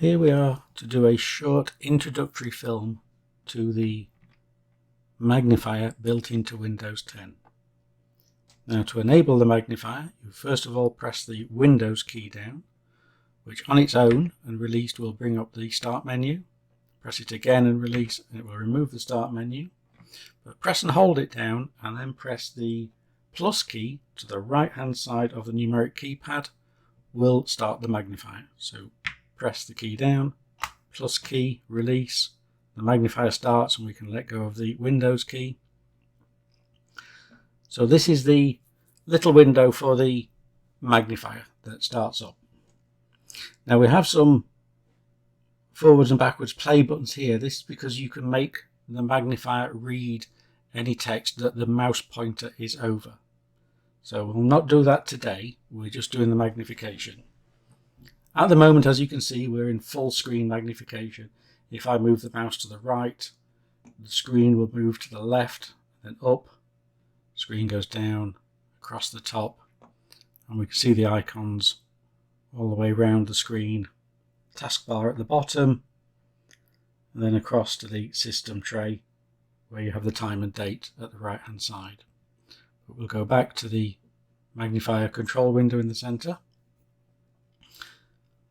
Here we are to do a short introductory film to the magnifier built into Windows 10. Now, to enable the magnifier, you first of all press the Windows key down, which on its own and released will bring up the start menu. Press it again and release and it will remove the start menu. But press and hold it down and then press the plus key to the right hand side of the numeric keypad will start the magnifier. So press the key down, plus key, release, the magnifier starts and we can let go of the Windows key. So this is the little window for the magnifier that starts up. Now we have some forwards and backwards play buttons here. This is because you can make the magnifier read any text that the mouse pointer is over. So we'll not do that today, we're just doing the magnification. At the moment, as you can see, we're in full screen magnification. If I move the mouse to the right, the screen will move to the left, then up, screen goes down, across the top, and we can see the icons all the way around the screen, taskbar at the bottom, and then across to the system tray where you have the time and date at the right hand side. But we'll go back to the magnifier control window in the center.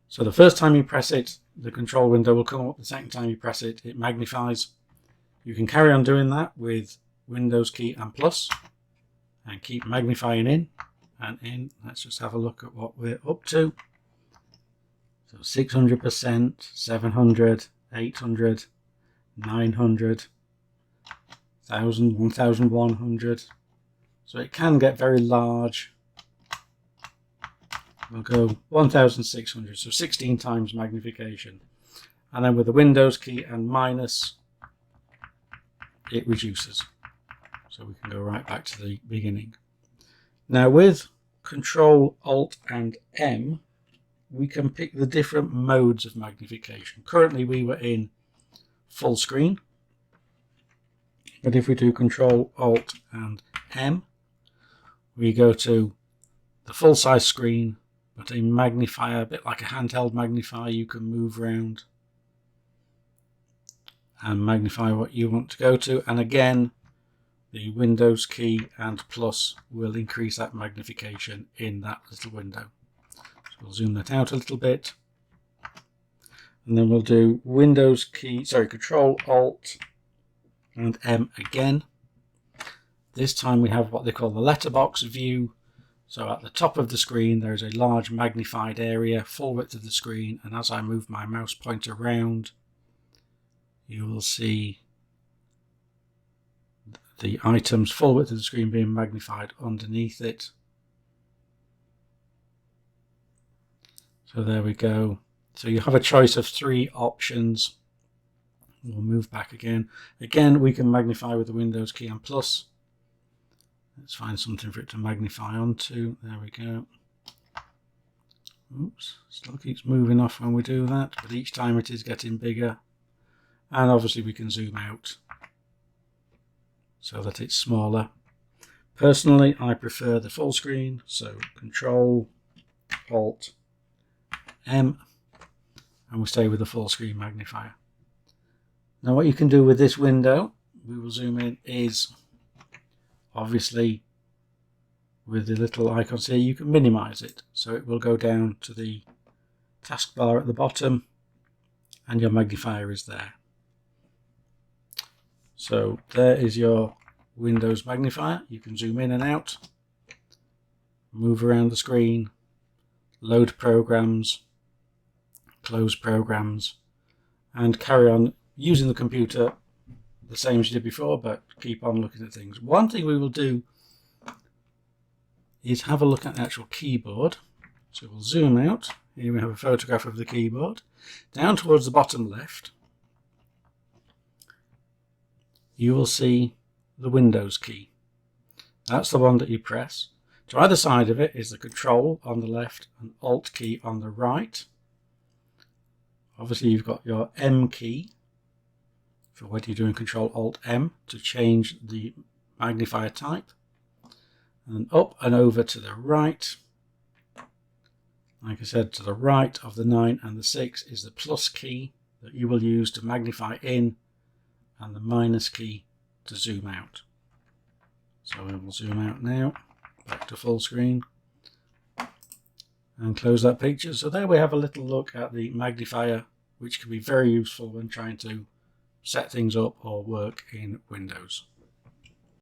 So the first time you press it, the control window will come up. The second time you press it, it magnifies. You can carry on doing that with Windows key and plus and keep magnifying in and in. Let's just have a look at what we're up to. So 600%, 700, 800, 900, 1000, 1100. So it can get very large. We'll go 1600, so 16 times magnification. And then with the Windows key and minus, it reduces. So we can go right back to the beginning. Now with Control, Alt and M, we can pick the different modes of magnification. Currently we were in full screen. But if we do Control, Alt and M, we go to the full size screen, but a magnifier, a bit like a handheld magnifier, you can move around and magnify what you want to go to. And again, the Windows key and plus will increase that magnification in that little window. So we'll zoom that out a little bit. And then we'll do Windows key, Control, Alt and M again. This time we have what they call the letterbox view. So at the top of the screen there is a large magnified area, full width of the screen, and as I move my mouse pointer around, you will see the items full width of the screen being magnified underneath it. So there we go. So you have a choice of 3 options. We'll move back again. Again, we can magnify with the Windows key and plus. Let's find something for it to magnify onto. There we go. Oops, still keeps moving off when we do that, but each time it is getting bigger. And obviously we can zoom out so that it's smaller. Personally, I prefer the full screen, so Control, Alt, M, and we'll stay with the full screen magnifier. Now what you can do with this window, we will zoom in, is obviously with the little icons here you can minimize it, so it will go down to the taskbar at the bottom and your magnifier is there. So there is your Windows magnifier. You can zoom in and out, move around the screen, load programs, close programs, and carry on using the computer the same as you did before, but keep on looking at things. One thing we will do is have a look at the actual keyboard. So we'll zoom out. Here we have a photograph of the keyboard. Down towards the bottom left, you will see the Windows key. That's the one that you press. To either side of it is the Control on the left and Alt key on the right. Obviously you've got your M key for when you're doing Control Alt M to change the magnifier type, and up and over to the right Like I said, to the right of the 9 and the 6 is the plus key that you will use to magnify in, and the minus key to zoom out. So we will zoom out now, back to full screen, and close that picture. So there we have a little look at the magnifier, which can be very useful when trying to set things up or work in Windows.